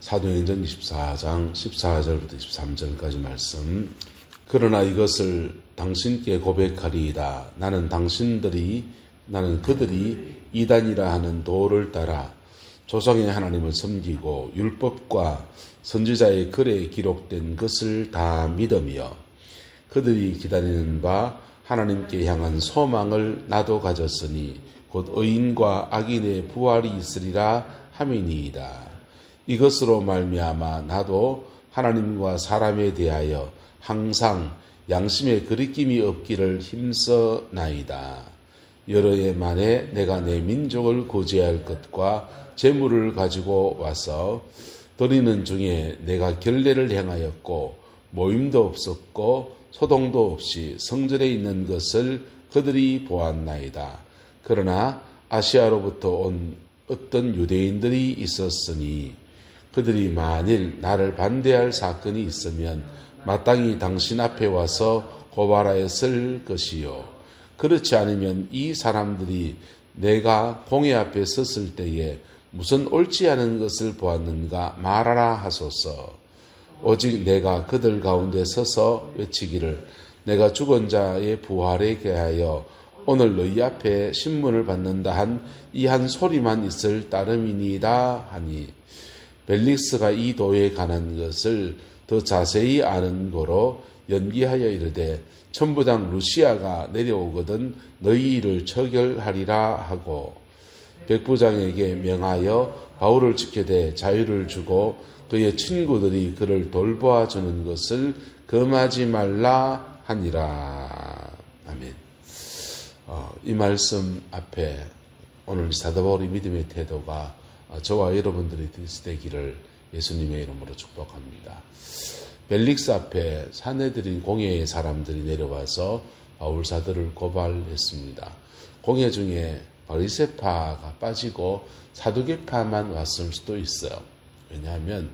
사도행전 24장 14절부터 23절까지 말씀. 그러나 이것을 당신께 고백하리이다. 나는 그들이 이단이라 하는 도를 따라 조상의 하나님을 섬기고 율법과 선지자의 글에 기록된 것을 다 믿으며 그들이 기다리는 바 하나님께 향한 소망을 나도 가졌으니 곧 의인과 악인의 부활이 있으리라 함이니이다. 이것으로 말미암아 나도 하나님과 사람에 대하여 항상 양심에 거리낌이 없기를 힘써나이다. 여러 해 만에 내가 내 민족을 구제할 것과 재물을 가지고 와서 드리는 중에 내가 결례를 행하였고 모임도 없었고 소동도 없이 성전에 있는 것을 그들이 보았나이다. 그러나 아시아로부터 온 어떤 유대인들이 있었으니 그들이 만일 나를 반대할 사건이 있으면 마땅히 당신 앞에 와서 고발하였을 것이요. 그렇지 않으면 이 사람들이 내가 공회 앞에 섰을 때에 무슨 옳지 않은 것을 보았는가 말하라 하소서. 오직 내가 그들 가운데 서서 외치기를 내가 죽은 자의 부활에 대하여 오늘 너희 앞에 신문을 받는다 한 이 한 소리만 있을 따름이니이다 하니 벨릭스가 이 도에 관한 것을 더 자세히 아는 거로 연기하여 이르되 천부장 루시아가 내려오거든 너희 일을 처결하리라 하고 백부장에게 명하여 바울을 지켜대 자유를 주고 그의 친구들이 그를 돌보아 주는 것을 금하지 말라 하니라. 아멘. 이 말씀 앞에 오늘 사도 바울의 믿음의 태도가 저와 여러분들이 되기를 예수님의 이름으로 축복합니다. 벨릭스 앞에 사내들인 공회의 사람들이 내려와서 바울 사도를 고발했습니다. 공회 중에 바리새파가 빠지고 사두개파만 왔을 수도 있어요. 왜냐하면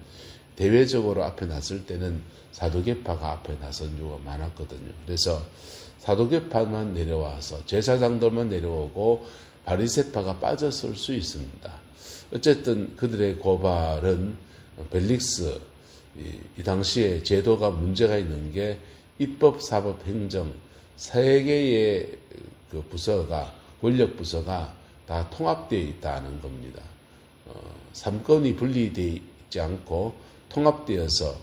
대외적으로 앞에 났을 때는 사두개파가 앞에 나선 이유가 많았거든요. 그래서 사두개파만 내려와서 제사장들만 내려오고 바리새파가 빠졌을 수 있습니다. 어쨌든 그들의 고발은 벨릭스 이 당시에 제도가 문제가 있는 게 입법, 사법, 행정 세 개의 그 부서가 권력 부서가 다 통합되어 있다는 겁니다. 삼권이 분리되어 있지 않고 통합되어서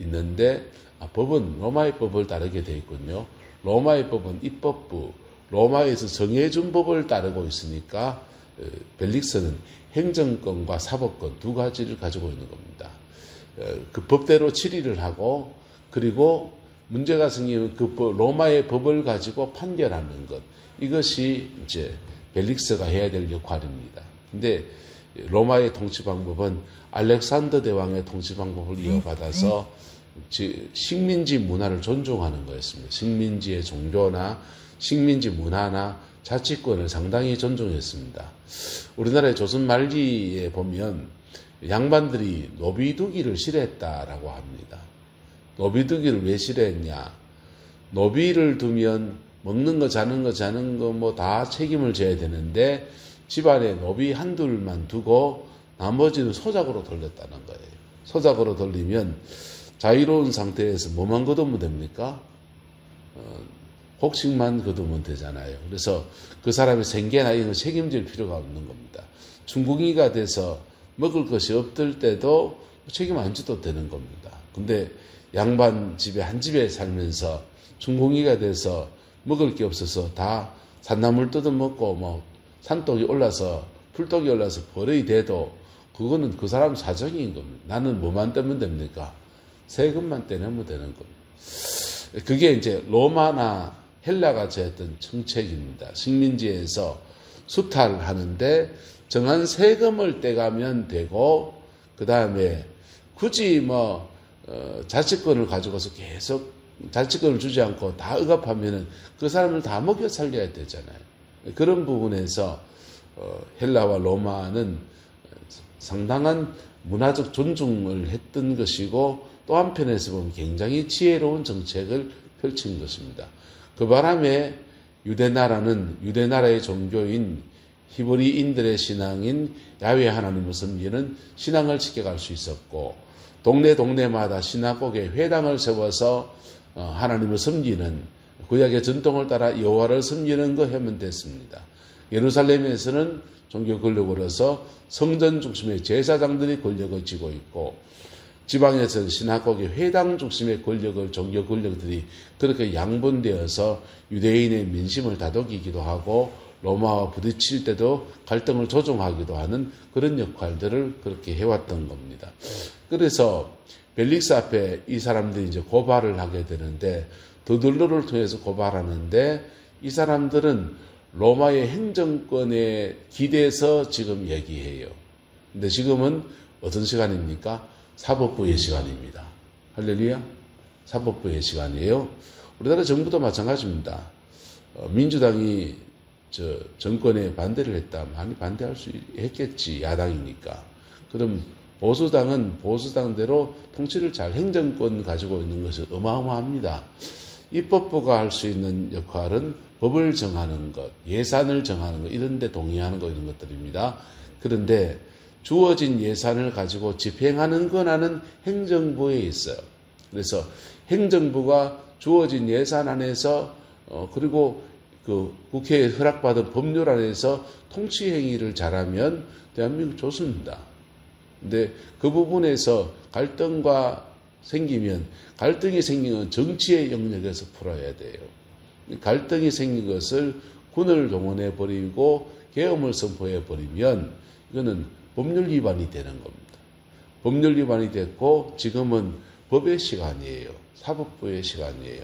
있는데 법은 로마의 법을 따르게 되어 있군요. 로마의 법은 입법부, 로마에서 정해준 법을 따르고 있으니까 벨릭스는 행정권과 사법권 두 가지를 가지고 있는 겁니다. 그 법대로 치리를 하고 그리고 문제가 생기면 그 로마의 법을 가지고 판결하는 것, 이것이 이제 벨릭스가 해야 될 역할입니다. 근데 로마의 통치 방법은 알렉산더 대왕의 통치 방법을 이어받아서 식민지 문화를 존중하는 거였습니다. 식민지의 종교나 식민지 문화나 자치권을 상당히 존중했습니다. 우리나라의 조선 말기에 보면 양반들이 노비두기를 싫어했다라고 합니다. 노비두기를 왜 싫어했냐? 노비를 두면 먹는 거 자는 거 뭐 다 책임을 져야 되는데 집안에 노비 한둘만 두고 나머지는 소작으로 돌렸다는 거예요. 소작으로 돌리면 자유로운 상태에서 뭐만 거두면 됩니까? 곡식만 거두면 되잖아요. 그래서 그 사람의 생계나 이런 걸 책임질 필요가 없는 겁니다. 중국이가 돼서 먹을 것이 없을 때도 책임 안 져도 되는 겁니다. 근데 양반 집에 한 집에 살면서 중공이가 돼서 먹을 게 없어서 다 산나물 뜯어먹고 뭐 산독이 올라서 풀독이 올라서 벌이 돼도 그거는 그 사람 사정인 겁니다. 나는 뭐만 떼면 됩니까? 세금만 떼내면 되는 겁니다. 그게 이제 로마나 헬라가 제했던 정책입니다. 식민지에서 수탈하는데 정한 세금을 떼가면 되고 그 다음에 굳이 자치권을 가지고서 계속 자치권을 주지 않고 다 억압하면은 그 사람을 다 먹여 살려야 되잖아요. 그런 부분에서 헬라와 로마는 상당한 문화적 존중을 했던 것이고 또 한편에서 보면 굉장히 지혜로운 정책을 펼친 것입니다. 그 바람에 유대나라는 유대나라의 종교인 히브리인들의 신앙인 야훼 하나님을 섬기는 신앙을 지켜갈 수 있었고, 동네마다 시나고게 회당을 세워서 하나님을 섬기는 구약의 전통을 따라 여호와를 섬기는 거 하면 됐습니다. 예루살렘에서는 종교 권력으로서 성전 중심의 제사장들이 권력을 쥐고 있고, 지방에서는 시나고게 회당 중심의 종교 권력들이 그렇게 양분되어서 유대인의 민심을 다독이기도 하고 로마와 부딪힐 때도 갈등을 조정하기도 하는 그런 역할들을 그렇게 해왔던 겁니다. 그래서 벨릭스 앞에 이 사람들이 이제 고발을 하게 되는데, 드둘로를 통해서 고발하는데, 이 사람들은 로마의 행정권에 기대서 지금 얘기해요. 근데 지금은 어떤 시간입니까? 사법부의 시간입니다. 할렐루야. 사법부의 시간이에요. 우리나라 정부도 마찬가지입니다. 민주당이 정권에 반대를 했다. 많이 반대할 수 했겠지. 야당이니까. 그럼 보수당은 보수당대로 통치를 잘 행정권 가지고 있는 것이 어마어마합니다. 입법부가 할 수 있는 역할은 법을 정하는 것, 예산을 정하는 것, 이런 데 동의하는 것, 이런 것들입니다. 그런데 주어진 예산을 가지고 집행하는 권한은 행정부에 있어요. 그래서 행정부가 주어진 예산 안에서 그리고 그 국회에 허락받은 법률 안에서 통치 행위를 잘하면 대한민국 좋습니다. 근데 그 부분에서 갈등이 생기면 정치의 영역에서 풀어야 돼요. 갈등이 생긴 것을 군을 동원해 버리고 계엄을 선포해 버리면 이거는 법률 위반이 되는 겁니다. 법률 위반이 됐고 지금은 법의 시간이에요. 사법부의 시간이에요.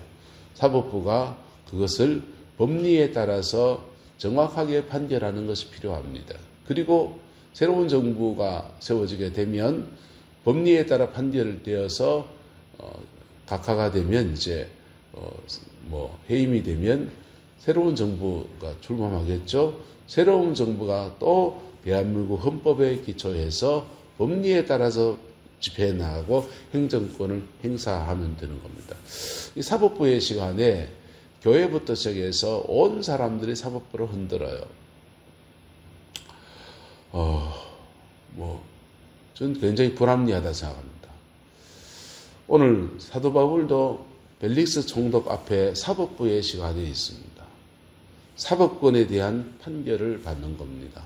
사법부가 그것을 법리에 따라서 정확하게 판결하는 것이 필요합니다. 그리고 새로운 정부가 세워지게 되면 법리에 따라 판결되어서 각하가 되면 이제 해임이 되면 새로운 정부가 출범하겠죠. 새로운 정부가 또 대한민국 헌법에 기초해서 법리에 따라서 집회해 나가고 행정권을 행사하면 되는 겁니다. 이 사법부의 시간에 교회부터 시작해서 온 사람들이 사법부를 흔들어요. 저는 굉장히 불합리하다 생각합니다. 오늘 사도 바울도 벨릭스 총독 앞에 사법부의 시간에 있습니다. 사법권에 대한 판결을 받는 겁니다.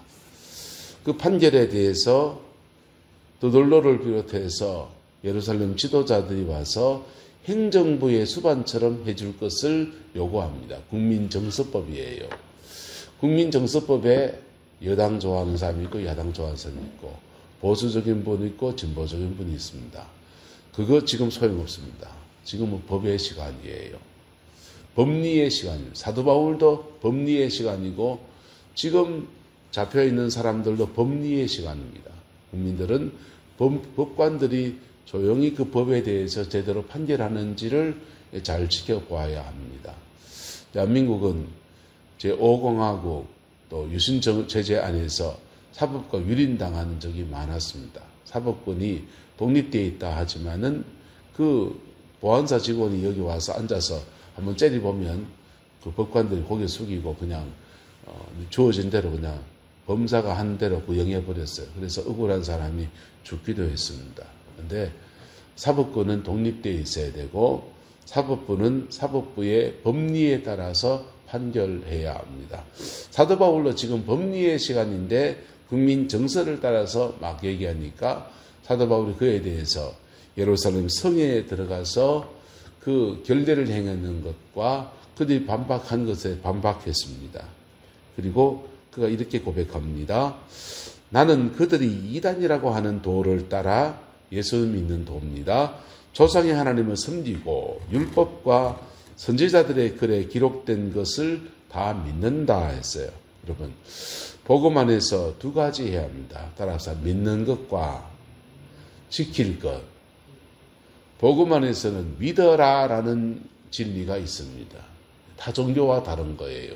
그 판결에 대해서 드돌로를 비롯해서 예루살렘 지도자들이 와서 행정부의 수반처럼 해줄 것을 요구합니다. 국민정서법이에요. 국민정서법에 여당 좋아하는 사람이 있고 야당 좋아하는 사람이 있고 보수적인 분이 있고 진보적인 분이 있습니다. 그거 지금 소용없습니다. 지금은 법의 시간이에요. 법리의 시간입니다. 사도 바울도 법리의 시간이고 지금 잡혀있는 사람들도 법리의 시간입니다. 국민들은 법관들이 조용히 그 법에 대해서 제대로 판결하는지를 잘 지켜보아야 합니다. 대한민국은 제5공화국 또 유신체제 안에서 사법과 유린당하는 적이 많았습니다. 사법권이 독립되어 있다 하지만은 그 보안사 직원이 여기 와서 앉아서 한번 째려보면 그 법관들이 고개 숙이고 그냥 주어진 대로 그냥 범사가 한 대로 구형해버렸어요. 그래서 억울한 사람이 죽기도 했습니다. 그런데 사법권은 독립되어 있어야 되고 사법부는 사법부의 법리에 따라서 판결해야 합니다. 사도 바울로 지금 법리의 시간인데 국민 정서를 따라서 막 얘기하니까 사도 바울이 그에 대해서 예루살렘 성에 들어가서 그 결례를 행하는 것과 그들이 반박한 것에 반박했습니다. 그리고 그가 이렇게 고백합니다. 나는 그들이 이단이라고 하는 도를 따라 예수를 믿는 도입니다. 조상의 하나님을 섬기고 율법과 선지자들의 글에 기록된 것을 다 믿는다 했어요. 여러분, 복음 안에서 두 가지 해야 합니다. 따라서 믿는 것과 지킬 것. 복음 안에서는 믿어라라는 진리가 있습니다. 타 종교와 다른 거예요.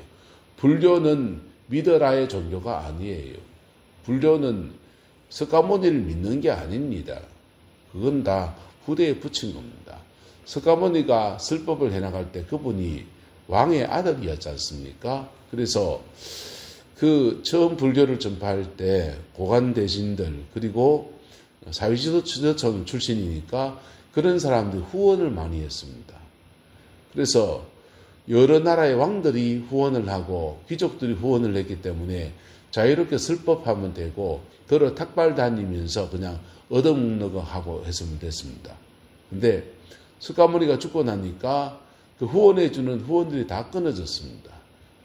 불교는 믿어라의 종교가 아니에요. 불교는 석가모니를 믿는 게 아닙니다. 그건 다 후대에 붙인 겁니다. 석가모니가 설법을 해나갈 때 그분이 왕의 아들이었지 않습니까? 그래서 그 처음 불교를 전파할 때 고관 대신들 그리고 사회지도청 출신이니까 그런 사람들이 후원을 많이 했습니다. 그래서 여러 나라의 왕들이 후원을 하고 귀족들이 후원을 했기 때문에 자유롭게 설법하면 되고 들어 탁발 다니면서 그냥 얻어먹는 거 하고 했으면 됐습니다. 근데 석가모니가 죽고 나니까 그 후원해주는 후원들이 다 끊어졌습니다.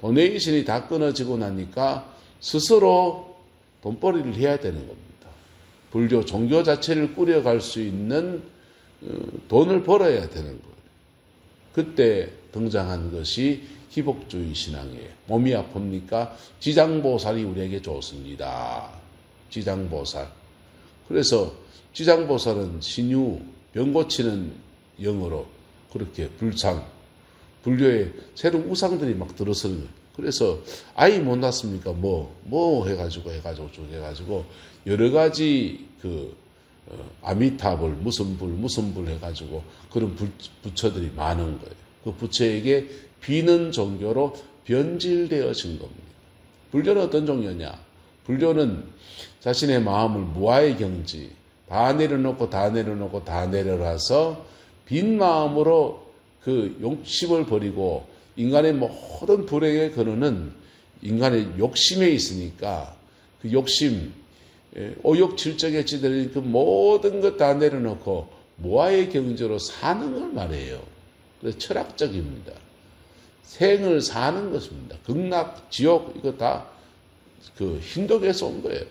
도네이션이 다 끊어지고 나니까 스스로 돈벌이를 해야 되는 겁니다. 불교 종교 자체를 꾸려갈 수 있는 돈을 벌어야 되는 거예요. 그때 등장한 것이 희복주의 신앙이에요. 몸이 아픕니까? 지장보살이 우리에게 좋습니다. 지장보살. 그래서 지장보살은 신유, 병 고치는 영어로 그렇게 불상, 불교에 새로운 우상들이 막 들어서는 거예요. 그래서 아이 못 낳습니까? 뭐 해가지고 쭉 해가지고 여러 가지 아미타불, 무슨 불 해가지고 그런 부처들이 많은 거예요. 그 부처에게 비는 종교로 변질되어진 겁니다. 불교는 어떤 종교냐? 불교는 자신의 마음을 무아의 경지, 다 내려놓고 내려놔서 빈 마음으로 그 욕심을 버리고 인간의 모든 불행의 근원은 인간의 욕심에 있으니까 그 욕심, 오욕칠정에 찌들린 그 모든 것 다 내려놓고 무아의 경지로 사는 걸 말해요. 그래서 철학적입니다. 생을 사는 것입니다. 극락, 지옥 이거 다 그 힌두교에서 온 거예요.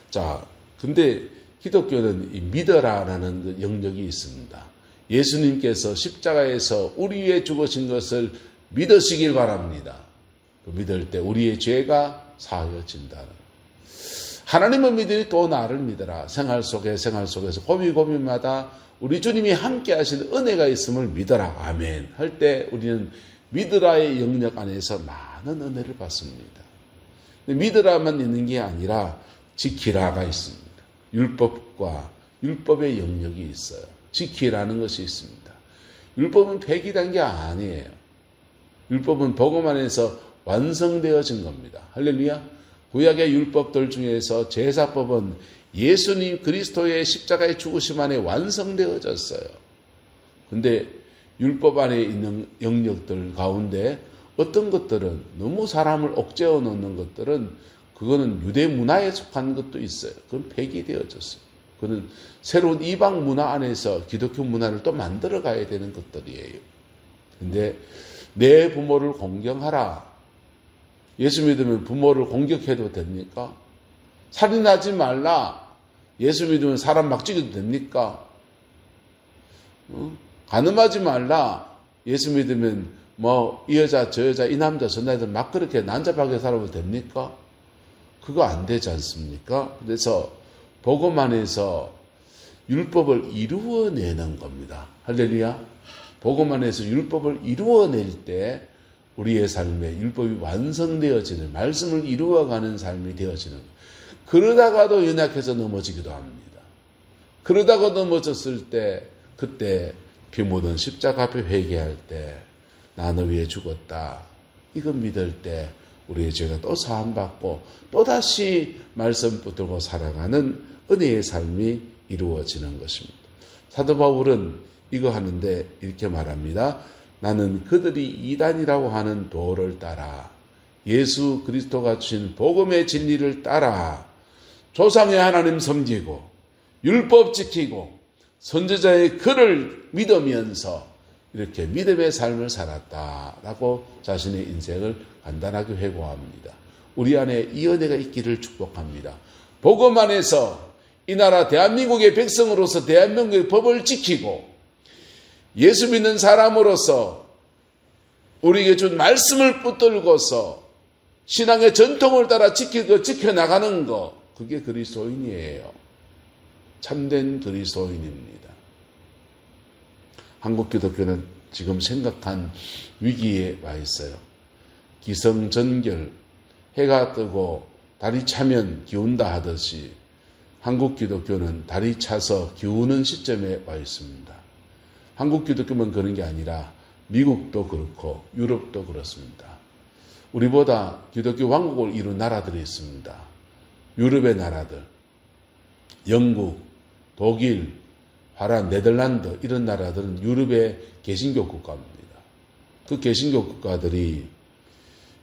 자, 근데 기독교는 이 믿어라라는 영역이 있습니다. 예수님께서 십자가에서 우리 위해 죽으신 것을 믿으시길 바랍니다. 믿을 때 우리의 죄가 사하여진다. 하나님을 믿으니 또 나를 믿어라. 생활 속에서 고민마다 우리 주님이 함께 하시는 은혜가 있음을 믿어라. 아멘. 할 때 우리는 믿으라의 영역 안에서 많은 은혜를 받습니다. 믿으라만 있는 게 아니라 지키라가 있습니다. 율법과 율법의 영역이 있어요. 지키라는 것이 있습니다. 율법은 폐기된 게 아니에요. 율법은 복음 안에서 완성되어진 겁니다. 할렐루야. 구약의 율법들 중에서 제사법은 예수님 그리스도의 십자가의 죽으심 안에 완성되어졌어요. 근데 율법 안에 있는 영역들 가운데 어떤 것들은 너무 사람을 옥죄어 놓는 것들은 그거는 유대 문화에 속한 것도 있어요. 그건 폐기되어졌어요. 그건 새로운 이방 문화 안에서 기독교 문화를 또 만들어 가야 되는 것들이에요. 근데 내 부모를 공경하라. 예수 믿으면 부모를 공격해도 됩니까? 살인하지 말라. 예수 믿으면 사람 막 죽여도 됩니까? 간음하지 말라. 예수 믿으면 이 여자 저 여자 이 남자 저 남자 막 그렇게 난잡하게 살아도 됩니까? 그거 안 되지 않습니까? 그래서 복음 안에서 율법을 이루어내는 겁니다. 할렐루야. 복음 안에서 율법을 이루어낼 때 우리의 삶에 율법이 완성되어지는, 말씀을 이루어가는 삶이 되어지는 거예요. 그러다가도 연약해서 넘어지기도 합니다. 그러다가 넘어졌을 때 그때 피 묻은 십자가 앞에 회개할 때 나 너 위해 죽었다. 이거 믿을 때 우리의 죄가 또 사함받고 또다시 말씀 붙들고 살아가는 은혜의 삶이 이루어지는 것입니다. 사도 바울은 이거 하는데 이렇게 말합니다. 나는 그들이 이단이라고 하는 도를 따라 예수 그리스도가 주신 복음의 진리를 따라 조상의 하나님 섬기고 율법 지키고 선지자의 글을 믿으면서 이렇게 믿음의 삶을 살았다라고 자신의 인생을 간단하게 회고합니다. 우리 안에 이 은혜가 있기를 축복합니다. 복음 안에서 이 나라 대한민국의 백성으로서 대한민국의 법을 지키고 예수 믿는 사람으로서 우리에게 준 말씀을 붙들고서 신앙의 전통을 따라 지켜나가는 것, 그게 그리스도인이에요. 참된 그리스도인입니다. 한국 기독교는 지금 심각한 위기에 와 있어요. 기성전결, 해가 뜨고 달이 차면 기운다 하듯이 한국 기독교는 달이 차서 기우는 시점에 와 있습니다. 한국 기독교만 그런 게 아니라 미국도 그렇고 유럽도 그렇습니다. 우리보다 기독교 왕국을 이룬 나라들이 있습니다. 유럽의 나라들, 영국, 독일, 화란, 네덜란드 이런 나라들은 유럽의 개신교 국가입니다. 그 개신교 국가들이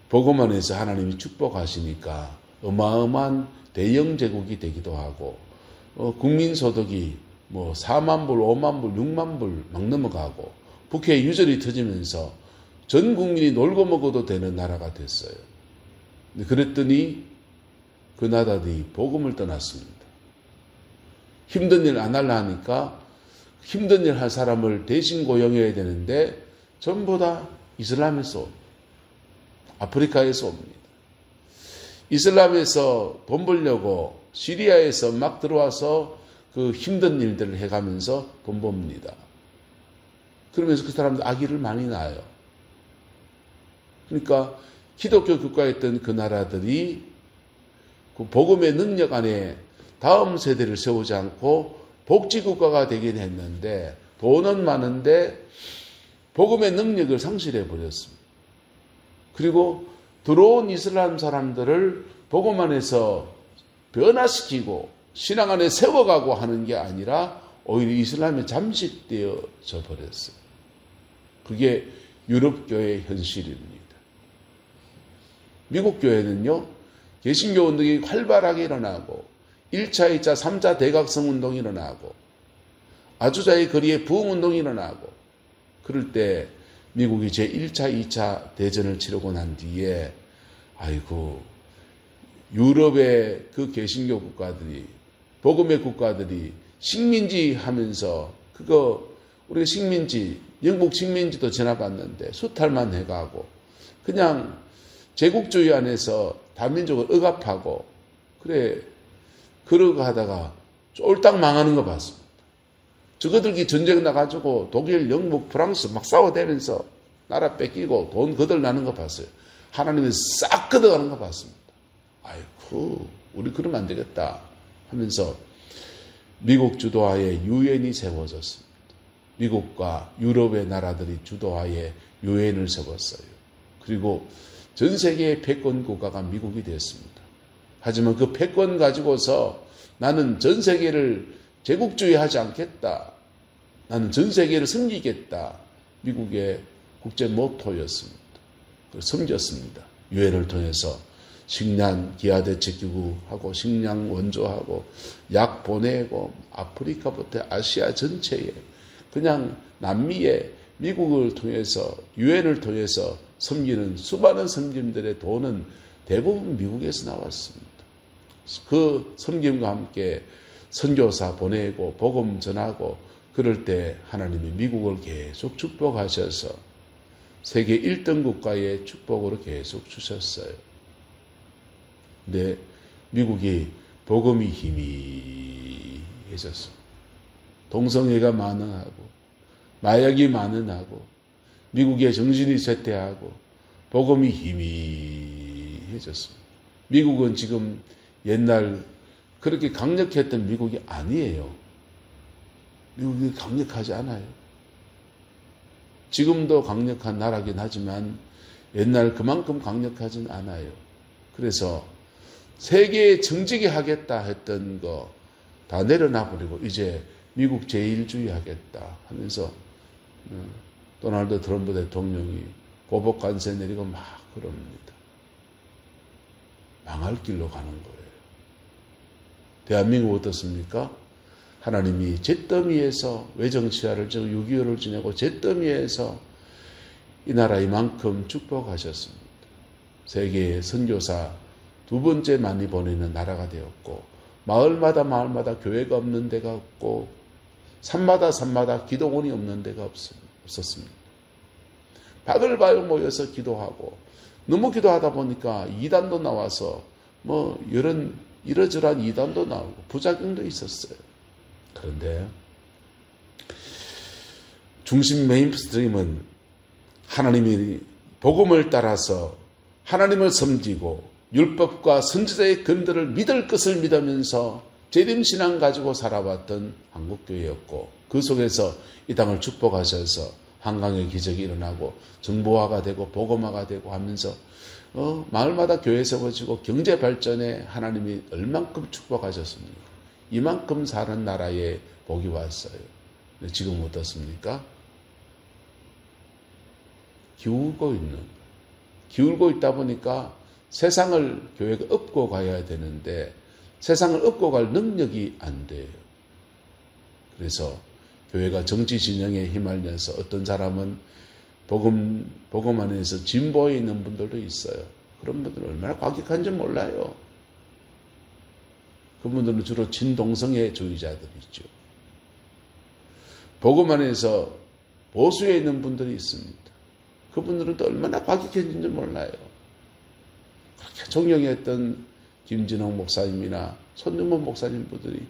복음 안에서 하나님이 축복하시니까 어마어마한 대영 제국이 되기도 하고 국민 소득이 4만 불, 5만 불, 6만 불 막 넘어가고 북해 유전이 터지면서 전 국민이 놀고 먹어도 되는 나라가 됐어요. 그랬더니 그 나라들이 복음을 떠났습니다. 힘든 일 안 하려 하니까 힘든 일 할 사람을 대신 고용해야 되는데 전부 다 이슬람에서 아프리카에서 옵니다. 이슬람에서 돈 벌려고 시리아에서 막 들어와서 그 힘든 일들을 해가면서 돈 법니다. 그러면서 그 사람들 아기를 많이 낳아요. 그러니까 기독교 국가였던 그 나라들이 그 복음의 능력 안에 다음 세대를 세우지 않고 복지국가가 되긴 했는데 돈은 많은데 복음의 능력을 상실해 버렸습니다. 그리고 들어온 이슬람 사람들을 복음 안에서 변화시키고 신앙 안에 세워가고 하는 게 아니라 오히려 이슬람에 잠식되어져 버렸어요. 그게 유럽교의 현실입니다. 미국 교회는요, 개신교 운동이 활발하게 일어나고 1차, 2차, 3차 대각성 운동이 일어나고 아주자의 거리에 부흥 운동이 일어나고 그럴 때 미국이 제1차, 2차 대전을 치르고 난 뒤에 아이고 유럽의 그 개신교 국가들이 복음의 국가들이 식민지 하면서 그거 우리가 식민지 영국 식민지도 전화받는데 수탈만 해가고 그냥 제국주의 안에서 다민족을 억압하고 그래 그러고 하다가 쫄딱 망하는 거 봤습니다. 저거들이 전쟁 나가지고 독일, 영국, 프랑스 막 싸워대면서 나라 뺏기고 돈 거덜나는 거 봤어요. 하나님이 싹 걷어가는 거 봤습니다. 아이고 우리 그러면 안 되겠다 하면서 미국 주도하에 유엔이 세워졌습니다. 미국과 유럽의 나라들이 주도하에 유엔을 세웠어요. 그리고 전 세계의 패권 국가가 미국이 됐습니다. 하지만 그 패권 가지고서 나는 전 세계를 제국주의하지 않겠다. 나는 전 세계를 섬기겠다. 미국의 국제 모토였습니다. 그걸 섬겼습니다. 유엔을 통해서 식량 기아대책기구하고 식량 원조하고 약 보내고 아프리카부터 아시아 전체에 그냥 남미에 미국을 통해서 유엔을 통해서 섬기는 수많은 선교님들의 돈은 대부분 미국에서 나왔습니다. 그 섬김과 함께 선교사 보내고 복음 전하고 그럴 때 하나님이 미국을 계속 축복하셔서 세계 1등 국가의 축복으로 계속 주셨어요. 근데 미국이 복음이 희미해졌습니다. 동성애가 만연하고 마약이 만연하고 미국의 정신이 쇠퇴하고 복음이 희미해졌습니다. 미국은 지금 옛날 그렇게 강력했던 미국이 아니에요. 미국이 강력하지 않아요. 지금도 강력한 나라긴 하지만 옛날 그만큼 강력하진 않아요. 그래서 세계에 정직이 하겠다 했던 거 다 내려놔버리고 이제 미국 제1주의 하겠다 하면서 도널드 트럼프 대통령이 보복 관세 내리고 막 그럽니다. 망할 길로 가는 거예요. 대한민국 어떻습니까? 하나님이 잿더미에서 외정치하를 6.25를 지내고 잿더미에서 이 나라 이만큼 축복하셨습니다. 세계의 선교사 두 번째 많이 보내는 나라가 되었고 마을마다 교회가 없는 데가 없고 산마다 기도원이 없는 데가 없었습니다. 바글바글 모여서 기도하고 너무 기도하다 보니까 이단도 나와서 이러저러한 이단도 나오고 부작용도 있었어요. 그런데 중심 메인스트림은 하나님이 복음을 따라서 하나님을 섬기고 율법과 선지자의 근들을 믿을 것을 믿으면서 재림신앙 가지고 살아왔던 한국교회였고 그 속에서 이 땅을 축복하셔서 한강의 기적이 일어나고 정보화가 되고 복음화가 되고 하면서 마을마다 교회 세워지고 경제 발전에 하나님이 얼만큼 축복하셨습니까? 이만큼 사는 나라에 복이 왔어요. 근데 지금 어떻습니까? 기울고 있다 보니까 세상을 교회가 업고 가야 되는데 세상을 업고 갈 능력이 안 돼요. 그래서 교회가 정치 진영에 휘말려서 어떤 사람은 복음 안에서 진보에 있는 분들도 있어요. 그런 분들은 얼마나 과격한지 몰라요. 그분들은 주로 친동성애 주의자들이죠. 복음 안에서 보수에 있는 분들이 있습니다. 그분들은 또 얼마나 과격했는지 몰라요. 그렇게 존경했던 김진홍 목사님이나 손윤문 목사님 분들이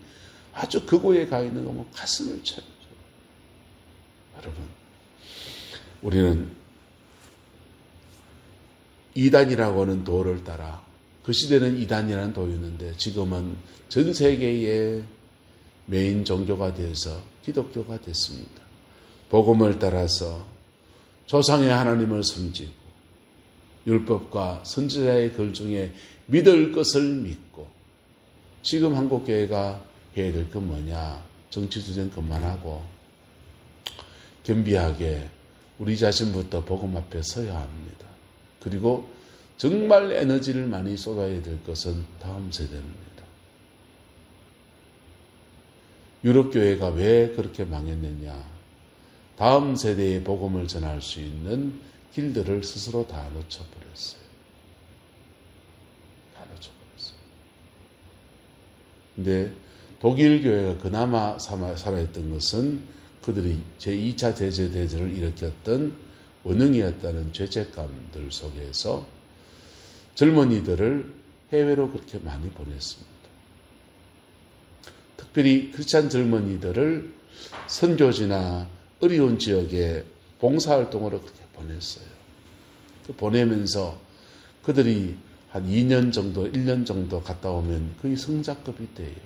아주 극우에 가 있는 거 보면 가슴을 쳐요. 여러분, 우리는 이단이라고 하는 도를 따라, 그 시대는 이단이라는 도였는데 지금은 전 세계의 메인 종교가 되어서 기독교가 됐습니다. 복음을 따라서 조상의 하나님을 섬기고 율법과 선지자의 글 중에 믿을 것을 믿고, 지금 한국교회가 해야 될 건 뭐냐? 정치투쟁 그만하고 겸비하게 우리 자신부터 복음 앞에 서야 합니다. 그리고 정말 에너지를 많이 쏟아야 될 것은 다음 세대입니다. 유럽교회가 왜 그렇게 망했느냐? 다음 세대의 복음을 전할 수 있는 길들을 스스로 다 놓쳐버렸어요. 근데 독일 교회가 그나마 살아있던 것은 그들이 제2차 세계대전을 일으켰던 원흉이었다는 죄책감들 속에서 젊은이들을 해외로 그렇게 많이 보냈습니다. 특별히 크리스찬 젊은이들을 선교지나 어려운 지역에 봉사활동으로 그렇게 보냈어요. 보내면서 그들이 한 2년 정도, 1년 정도 갔다 오면 거의 성자급이 돼요.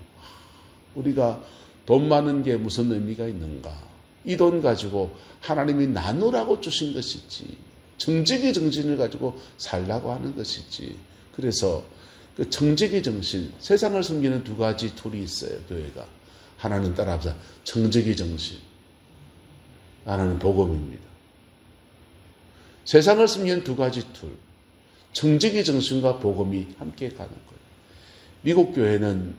우리가 돈 많은 게 무슨 의미가 있는가? 이 돈 가지고 하나님이 나누라고 주신 것이지, 정직의 정신을 가지고 살라고 하는 것이지. 그래서 그 정직의 정신, 세상을 숨기는 두 가지 툴이 있어요, 교회가. 하나는 따라합시다. 정직의 정신. 하나는 복음입니다. 세상을 숨기는 두 가지 툴. 정직의 정신과 복음이 함께 가는 거예요. 미국 교회는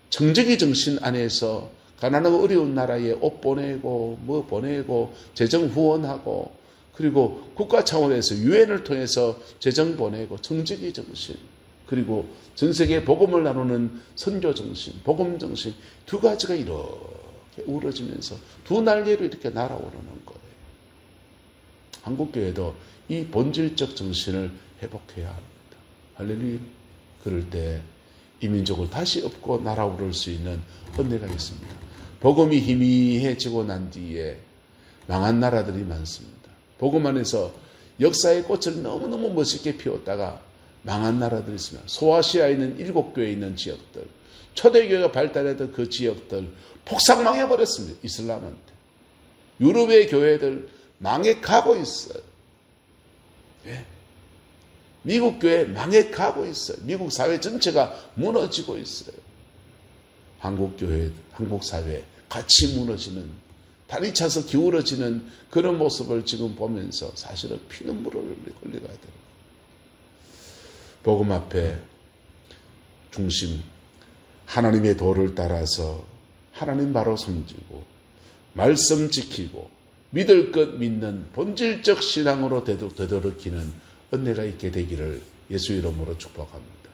정직의 정신 안에서 가난하고 어려운 나라에 옷 보내고 뭐 보내고 재정 후원하고, 그리고 국가 차원에서 유엔을 통해서 재정 보내고, 정직의 정신, 그리고 전 세계에 복음을 나누는 선교 정신, 복음 정신, 두 가지가 이렇게 우러지면서 두 날개로 이렇게 날아오르는 거예요. 한국교회도 이 본질적 정신을 회복해야 합니다. 할렐루야. 그럴 때 이 민족을 다시 업고 날아오를 수 있는 은혜가 있습니다. 복음이 희미해지고 난 뒤에 망한 나라들이 많습니다. 복음 안에서 역사의 꽃을 너무너무 멋있게 피웠다가 망한 나라들이 있습니다. 소아시아에 있는 7교회에 있는 지역들, 초대교회가 발달했던 그 지역들 폭삭망해버렸습니다. 이슬람한테. 유럽의 교회들 망해가고 있어요. 예. 미국 교회 망해가고 있어요. 미국 사회 전체가 무너지고 있어요. 한국 교회, 한국 사회 같이 무너지는, 다리 차서 기울어지는 그런 모습을 지금 보면서 사실은 피눈물을 흘리게 돼요. 복음 앞에 중심, 하나님의 도를 따라서 하나님 바로 섬기고 말씀 지키고 믿을 것 믿는 본질적 신앙으로 되도록이는 은혜가 있게 되기를 예수 이름으로 축복합니다.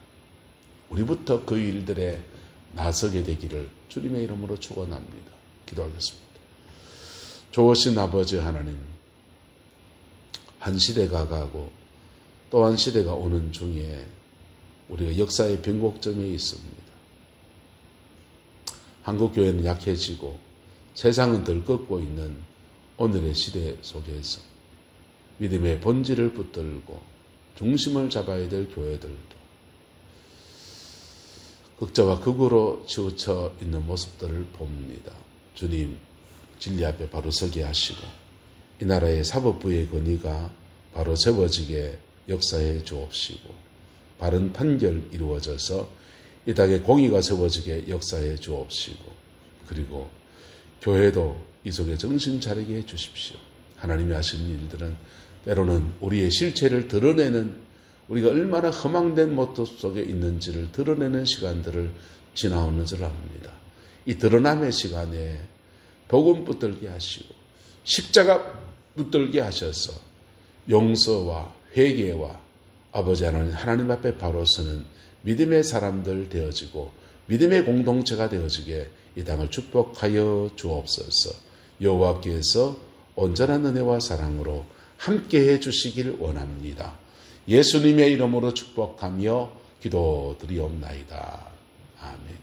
우리부터 그 일들에 나서게 되기를 주님의 이름으로 축원합니다. 기도하겠습니다. 좋으신 아버지 하나님, 한 시대가 가고 또 한 시대가 오는 중에 우리가 역사의 변곡점에 있습니다. 한국교회는 약해지고 세상은 덜꺾고 있는 오늘의 시대 속에서 믿음의 본질을 붙들고 중심을 잡아야 될 교회들도 극자와 극으로 치우쳐 있는 모습들을 봅니다. 주님, 진리 앞에 바로 서게 하시고 이 나라의 사법부의 권위가 바로 세워지게 역사해 주옵시고 바른 판결 이루어져서 이 땅에 공의가 세워지게 역사해 주옵시고 그리고 교회도 이 속에 정신 차리게 해 주십시오. 하나님이 하시는 일들은 때로는 우리의 실체를 드러내는 우리가 얼마나 허망된 모습 속에 있는지를 드러내는 시간들을 지나오는 줄 압니다. 이 드러남의 시간에 복음 붙들게 하시고 십자가 붙들게 하셔서 용서와 회개와 아버지 하나님 앞에 바로 서는 믿음의 사람들 되어지고 믿음의 공동체가 되어지게 이 땅을 축복하여 주옵소서. 여호와께서 온전한 은혜와 사랑으로 함께해 주시길 원합니다. 예수님의 이름으로 축복하며 기도드리옵나이다. 아멘.